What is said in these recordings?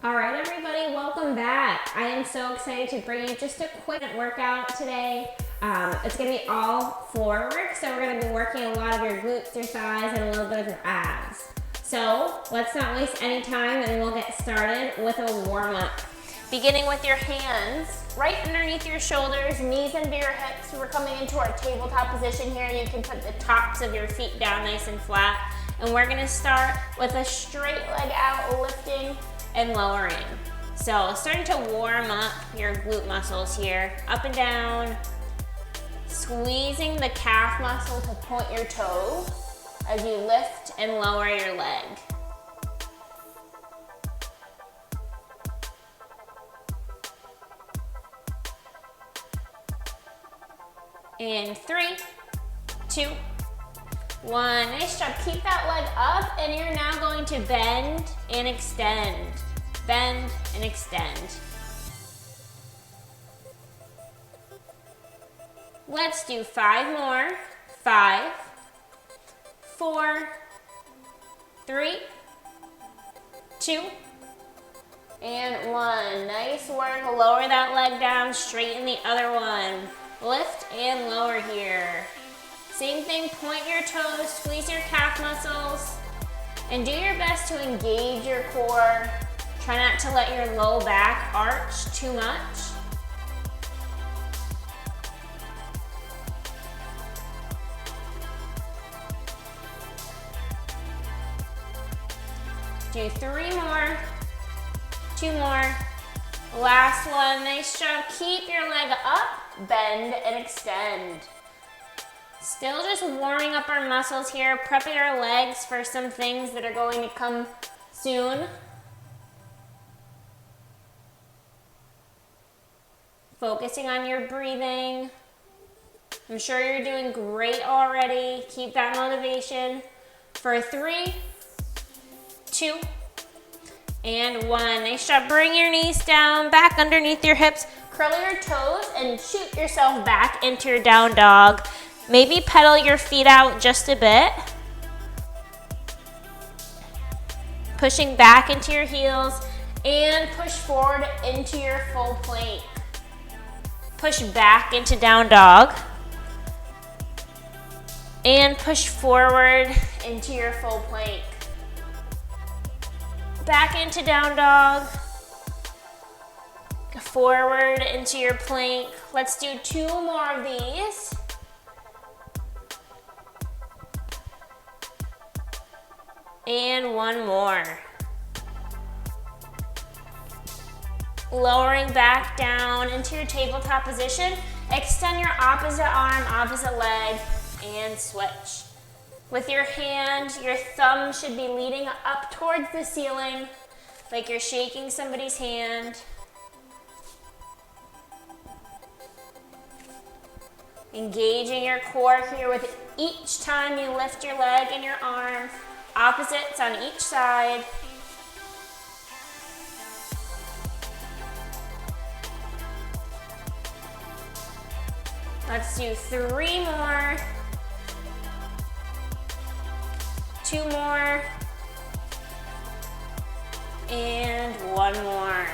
All right, everybody, welcome back. I am so excited to bring you just a quick workout today. It's going to be all floor work, so we're going to be working a lot of your glutes, your thighs, and a little bit of your abs. So let's not waste any time, and we'll get started with a warm-up. Beginning with your hands right underneath your shoulders, knees into your hips. We're coming into our tabletop position here. You can put the tops of your feet down nice and flat. And we're going to start with a straight leg out, lifting and lowering. So starting to warm up your glute muscles here, up and down, squeezing the calf muscle to point your toe as you lift and lower your leg. In 3, 2, 1, nice job. Keep that leg up, and you're now going to bend and extend. Bend and extend. Let's do 5 more. 5, 4, 3, 2, and 1. Nice work. Lower that leg down, straighten the other one. Lift and lower here. Same thing, point your toes, squeeze your calf muscles, and do your best to engage your core. Try not to let your low back arch too much. Do 3 more, 2 more. Last one, nice job. Keep your leg up, bend and extend. Still just warming up our muscles here, prepping our legs for some things that are going to come soon. Focusing on your breathing. I'm sure you're doing great already. Keep that motivation. For 3, 2, and 1. Nice job. Bring your knees down, back underneath your hips. Curl your toes and shoot yourself back into your down dog. Maybe pedal your feet out just a bit. Pushing back into your heels and push forward into your full plank. Push back into down dog and push forward into your full plank. Back into down dog, forward into your plank. Let's do 2 more of these. And 1 more. Lowering back down into your tabletop position. Extend your opposite arm, opposite leg, and switch. With your hand, your thumb should be leading up towards the ceiling, like you're shaking somebody's hand. Engaging your core here with each time you lift your leg and your arm. Opposites on each side. Let's do 3 more. 2 more. And 1 more.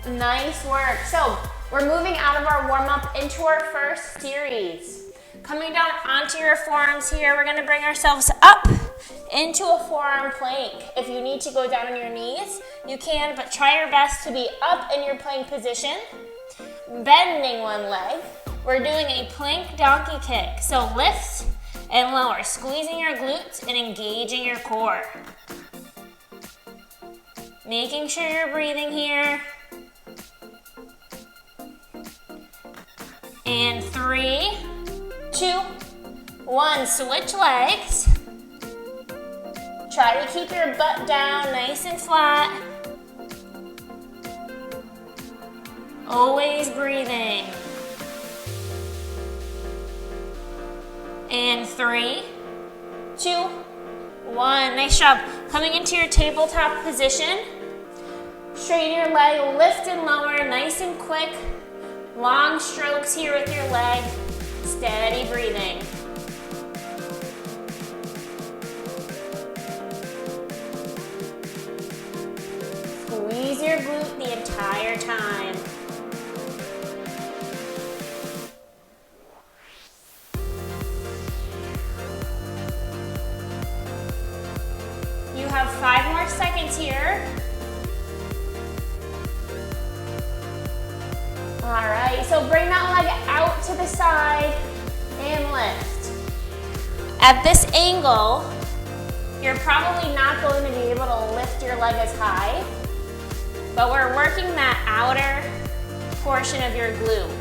Nice work. So we're moving out of our warm-up into our first series. Coming down onto your forearms here, we're gonna bring ourselves up into a forearm plank. If you need to go down on your knees, you can, but try your best to be up in your plank position. Bending one leg. We're doing a plank donkey kick. So lift and lower, squeezing your glutes and engaging your core. Making sure you're breathing here. And 3, 2, 1, switch legs. Try to keep your butt down nice and flat. Always breathing. And 3, 2, 1. Nice job. Coming into your tabletop position. Straighten your leg, lift and lower, nice and quick. Long strokes here with your leg. Steady breathing. squeeze your glute the entire time. You have 5 more seconds here. All right, so bring that leg out to the side and lift. At this angle, you're probably not going to be able to lift your leg as high, but we're working that outer portion of your glute.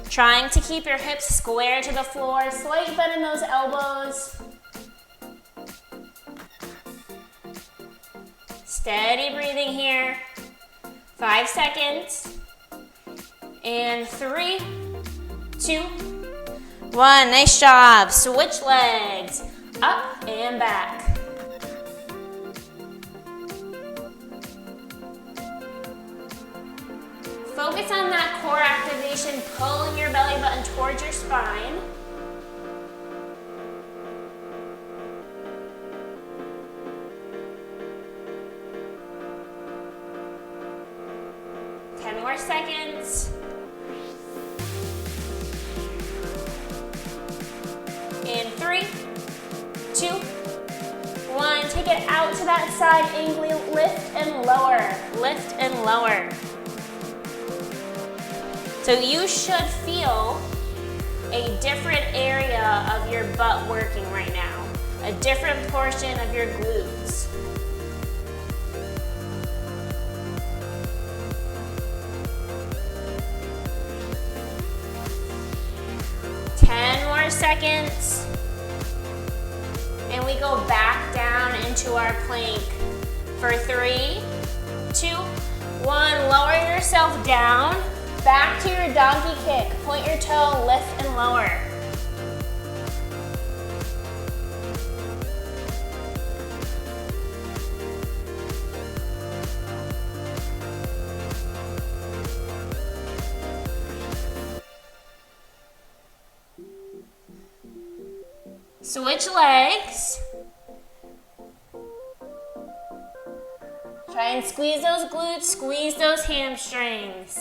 Trying to keep your hips square to the floor, slight bend in those elbows. Steady breathing here. 5 seconds. And 3, 2, 1. Nice job. Switch legs. Up and back. Focus on that core activation, pulling your belly button towards your spine. More seconds. In 3, 2, 1. Take it out to that side angle. Lift and lower. Lift and lower. So you should feel a different area of your butt working right now. A different portion of your glutes. 10 more seconds. And we go back down into our plank for 3, 2, 1. Lower yourself down. Back to your donkey kick. Point your toe, lift and lower. Switch legs. Try and squeeze those glutes, squeeze those hamstrings.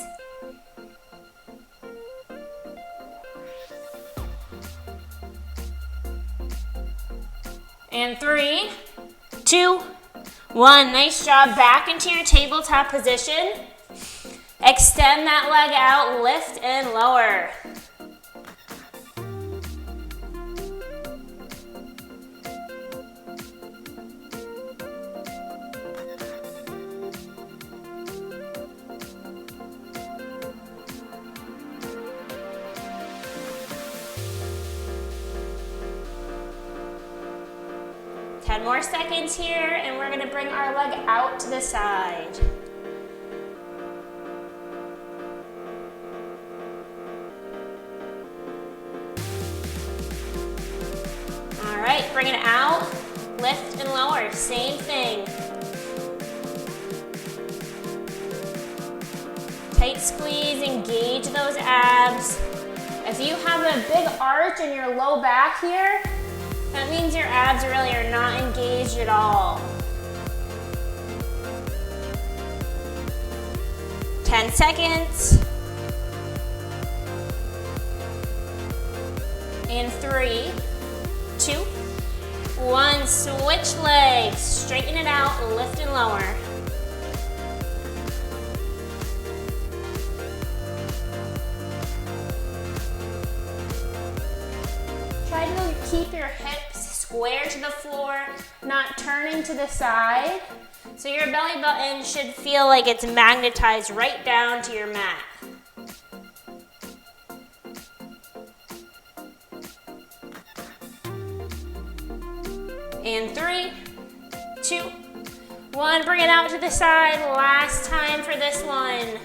And 3, 2, 1. Nice job. Back into your tabletop position. Extend that leg out, lift and lower. More seconds here, and we're going to bring our leg out to the side. All right, bring it out, lift and lower, same thing. Tight squeeze, engage those abs. If you have a big arch in your low back here, that means your abs really are not engaged at all. 10 seconds. In 3, 2, 1. Switch legs. Straighten it out, lift and lower. Try to keep your hips square to the floor, not turning to the side. So your belly button should feel like it's magnetized right down to your mat. And 3, 2, 1. Bring it out to the side. Last time for this one.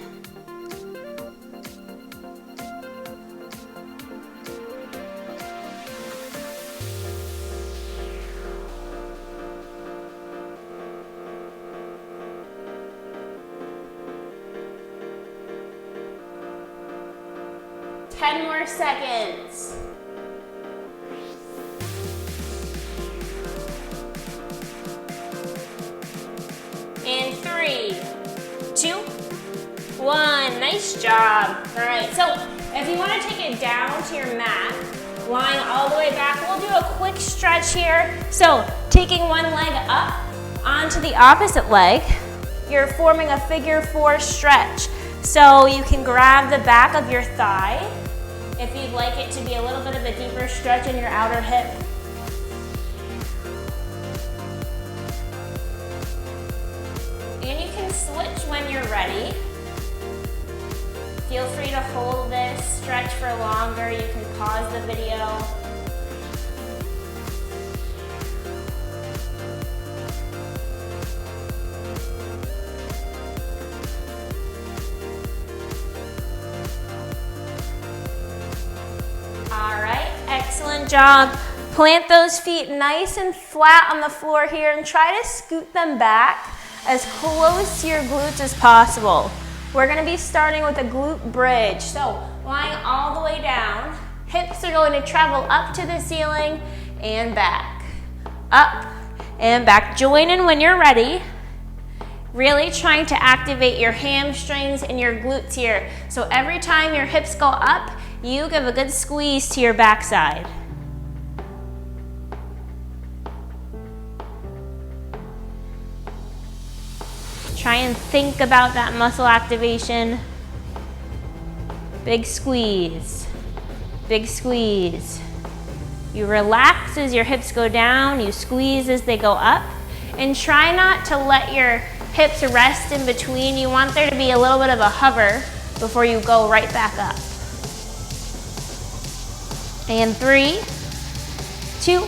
Ten more seconds. Nice job. All right, so if you want to take it down to your mat, lying all the way back, we'll do a quick stretch here. So taking one leg up onto the opposite leg, you're forming a figure 4 stretch. So you can grab the back of your thigh if you'd like it to be a little bit of a deeper stretch in your outer hip. And you can switch when you're ready. Feel free to hold this stretch for longer. You can pause the video. All right, excellent job. Plant those feet nice and flat on the floor here and try to scoot them back as close to your glutes as possible. We're gonna be starting with a glute bridge. So lying all the way down, hips are going to travel up to the ceiling and back. Up and back. Join in when you're ready. Really trying to activate your hamstrings and your glutes here. So every time your hips go up, you give a good squeeze to your backside. Try and think about that muscle activation. Big squeeze, big squeeze. You relax as your hips go down, you squeeze as they go up, and try not to let your hips rest in between. You want there to be a little bit of a hover before you go right back up. And 3, 2,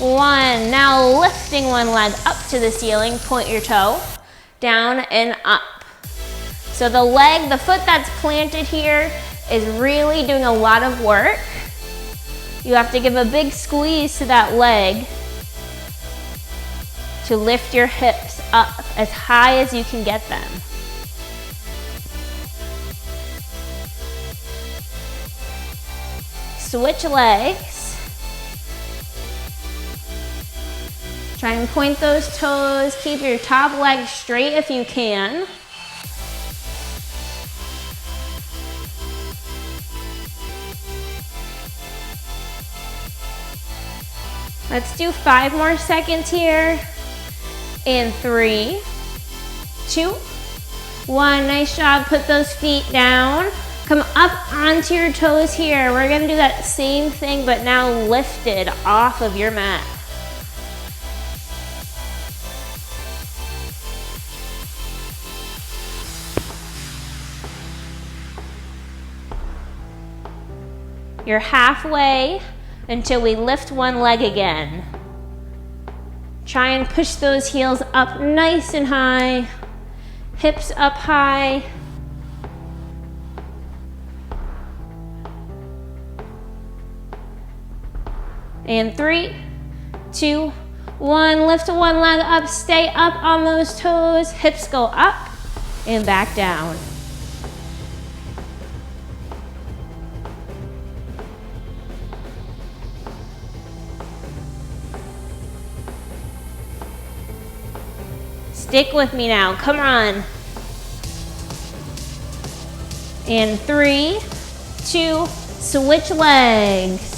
1. Now lifting one leg up to the ceiling, point your toe, down and up. So the foot that's planted here is really doing a lot of work. You have to give a big squeeze to that leg to lift your hips up as high as you can get them. Switch legs. Try and point those toes. Keep your top leg straight if you can. Let's do 5 more seconds here. In 3, 2, 1. Nice job. Put those feet down. Come up onto your toes here. We're gonna do that same thing, but now lifted off of your mat. You're halfway until we lift one leg again. Try and push those heels up nice and high, hips up high. And 3, 2, 1. Lift one leg up, stay up on those toes, hips go up and back down. Stick with me now, come on. And 3, 2, switch legs.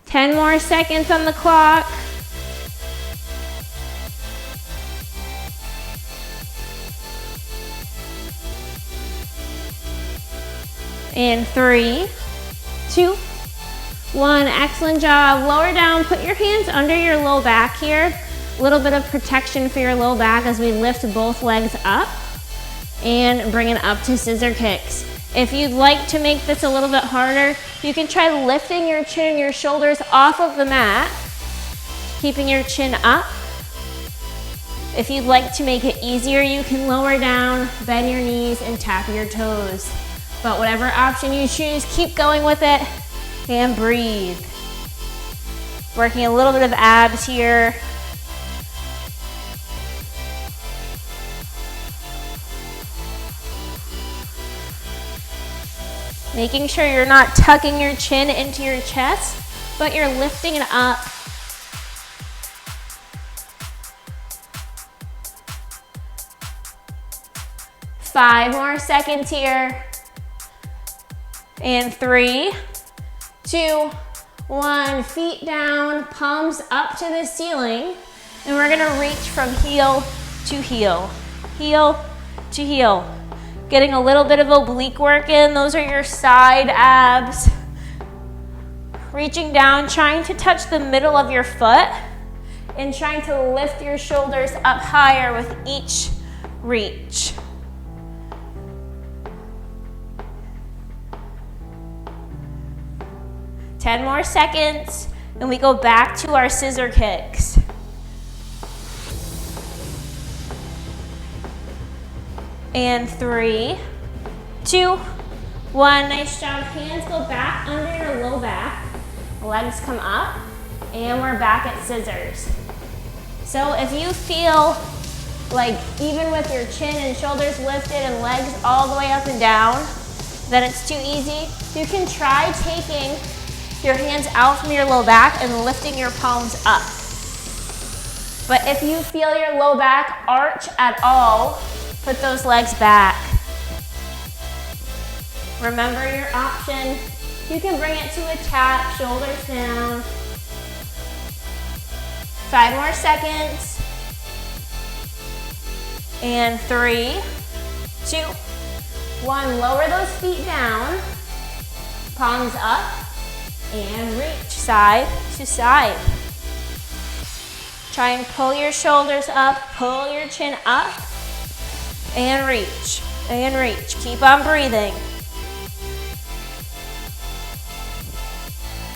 Ten more seconds on the clock. And 3, 2, 1. Excellent job. Lower down, put your hands under your low back here. A little bit of protection for your low back as we lift both legs up and bring it up to scissor kicks. If you'd like to make this a little bit harder, you can try lifting your chin and your shoulders off of the mat, keeping your chin up. If you'd like to make it easier, you can lower down, bend your knees, and tap your toes. But whatever option you choose, keep going with it and breathe. Working a little bit of abs here. Making sure you're not tucking your chin into your chest but you're lifting it up. Five more seconds here. And 3, 2, 1. Feet down, palms up to the ceiling. And we're gonna reach from heel to heel. Heel to heel. Getting a little bit of oblique work in. Those are your side abs. Reaching down, trying to touch the middle of your foot and trying to lift your shoulders up higher with each reach. Ten more seconds, and we go back to our scissor kicks. And 3, 2, 1. Nice job. Hands go back under your low back. Legs come up, and we're back at scissors. So if you feel like even with your chin and shoulders lifted and legs all the way up and down, that it's too easy, you can try taking your hands out from your low back and lifting your palms up. But if you feel your low back arch at all, put those legs back. Remember your option. You can bring it to a tap, shoulders down. 5 more seconds. And 3, 2, 1. Lower those feet down. Palms up. And reach side to side. Try and pull your shoulders up, pull your chin up, and reach, and reach. Keep on breathing.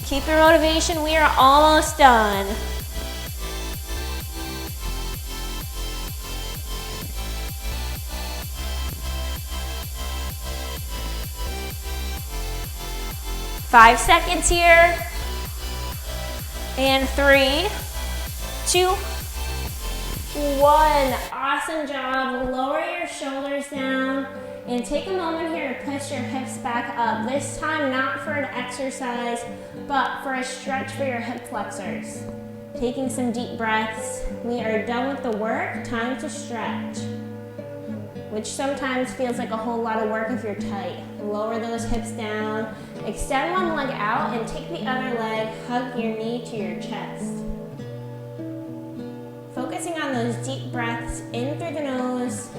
Keep your motivation, we are almost done. Five seconds here. And 3, 2, 1. Awesome job. Lower your shoulders down and take a moment here to push your hips back up. This time not for an exercise, but for a stretch for your hip flexors. Taking some deep breaths. We are done with the work. Time to stretch, which sometimes feels like a whole lot of work if you're tight. Lower those hips down, extend one leg out, and take the other leg, hug your knee to your chest. Focusing on those deep breaths in through the nose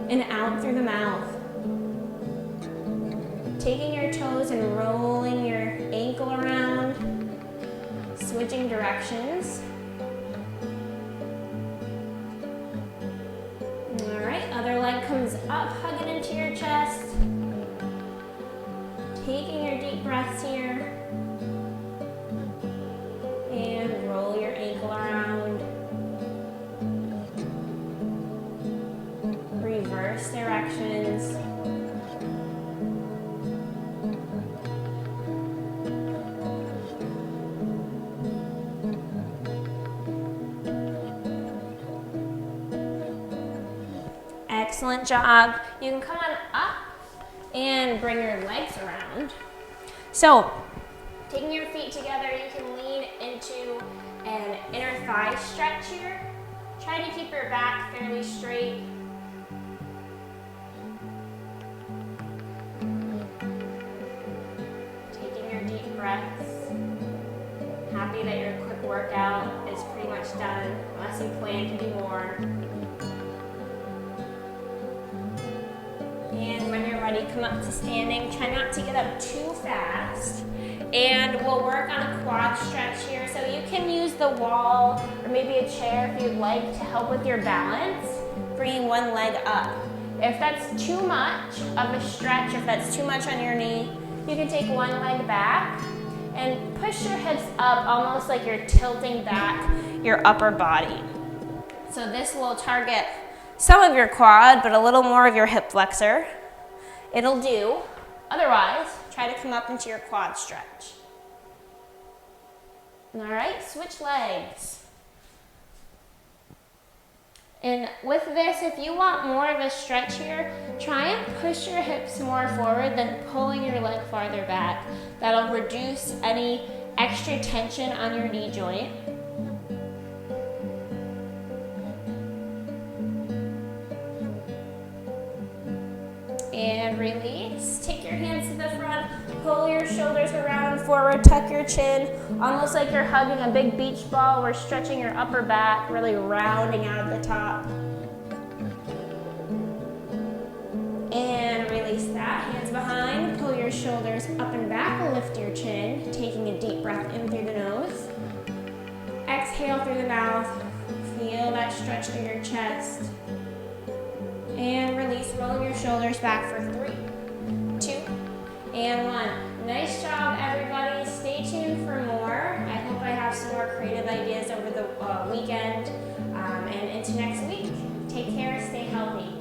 and out through the mouth. Taking your toes and rolling your ankle around, switching directions. Other leg comes up, hug it into your chest. Taking your deep breaths here. And roll your ankle around. Reverse directions. Excellent job. You can come on up and bring your legs around. So, taking your feet together, you can lean into an inner thigh stretch here. Try to keep your back fairly straight. Taking your deep breaths. Happy that your quick workout is pretty much done, unless you plan to do more. And when you're ready, come up to standing. Try not to get up too fast. And we'll work on a quad stretch here. So you can use the wall or maybe a chair if you'd like to help with your balance, bringing one leg up. If that's too much of a stretch, if that's too much on your knee, you can take one leg back and push your hips up almost like you're tilting back your upper body. So this will target some of your quad, but a little more of your hip flexor. It'll do. Otherwise, try to come up into your quad stretch. All right, switch legs. And with this, if you want more of a stretch here, try and push your hips more forward than pulling your leg farther back. That'll reduce any extra tension on your knee joint. And release. Take your hands to the front, pull your shoulders around and forward, tuck your chin, almost like you're hugging a big beach ball. We're stretching your upper back, really rounding out at the top. And release that. Hands behind, pull your shoulders up and back, lift your chin, taking a deep breath in through the nose. Exhale through the mouth. Feel that stretch through your chest. And release, rolling your shoulders back for 3, 2, and 1. Nice job, everybody. Stay tuned for more. I hope I have some more creative ideas over the weekend and into next week. Take care, stay healthy.